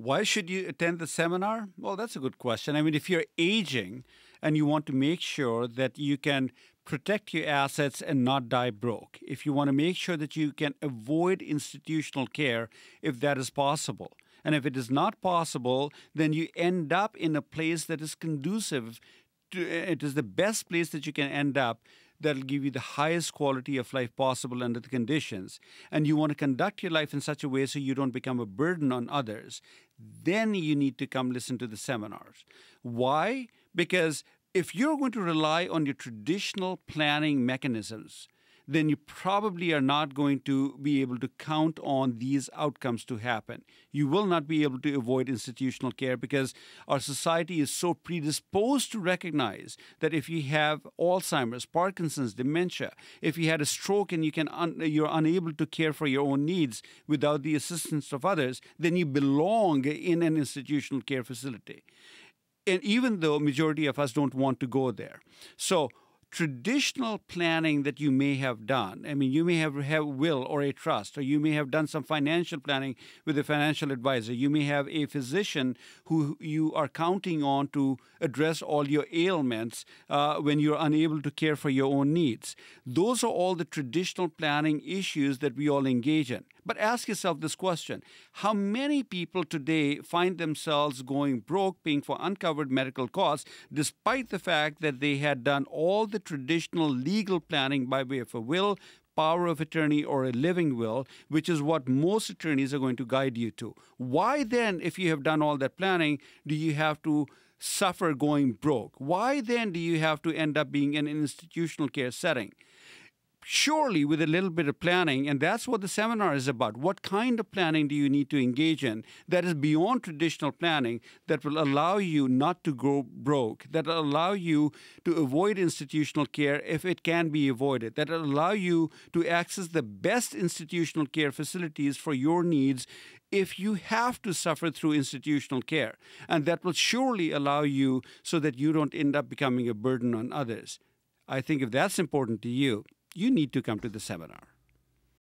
Why should you attend the seminar? Well, that's a good question. I mean, if you're aging and you want to make sure that you can protect your assets and not die broke, if you want to make sure that you can avoid institutional care if that is possible, and if it is not possible, then you end up in a place that is conducive to it is the best place that you can end up that'll give you the highest quality of life possible under the conditions. And you want to conduct your life in such a way so you don't become a burden on others. Then you need to come listen to the seminars. Why? Because if you're going to rely on your traditional planning mechanisms, then you probably are not going to be able to count on these outcomes to happen. You will not be able to avoid institutional care because our society is so predisposed to recognize that if you have Alzheimer's, Parkinson's, dementia, if you had a stroke and you're unable to care for your own needs without the assistance of others, then you belong in an institutional care facility. And even though majority of us don't want to go there. So traditional planning that you may have done, I mean, you may have will or a trust, or you may have done some financial planning with a financial advisor. You may have a physician who you are counting on to address all your ailments when you're unable to care for your own needs. Those are all the traditional planning issues that we all engage in. But ask yourself this question: how many people today find themselves going broke, paying for uncovered medical costs, despite the fact that they had done all the traditional legal planning by way of a will, power of attorney, or a living will, which is what most attorneys are going to guide you to? Why then, if you have done all that planning, do you have to suffer going broke? Why then do you have to end up being in an institutional care setting? Surely with a little bit of planning, and that's what the seminar is about. What kind of planning do you need to engage in that is beyond traditional planning, that will allow you not to go broke, that will allow you to avoid institutional care if it can be avoided, that will allow you to access the best institutional care facilities for your needs if you have to suffer through institutional care. And that will surely allow you so that you don't end up becoming a burden on others. I think if that's important to you, you need to come to the seminar.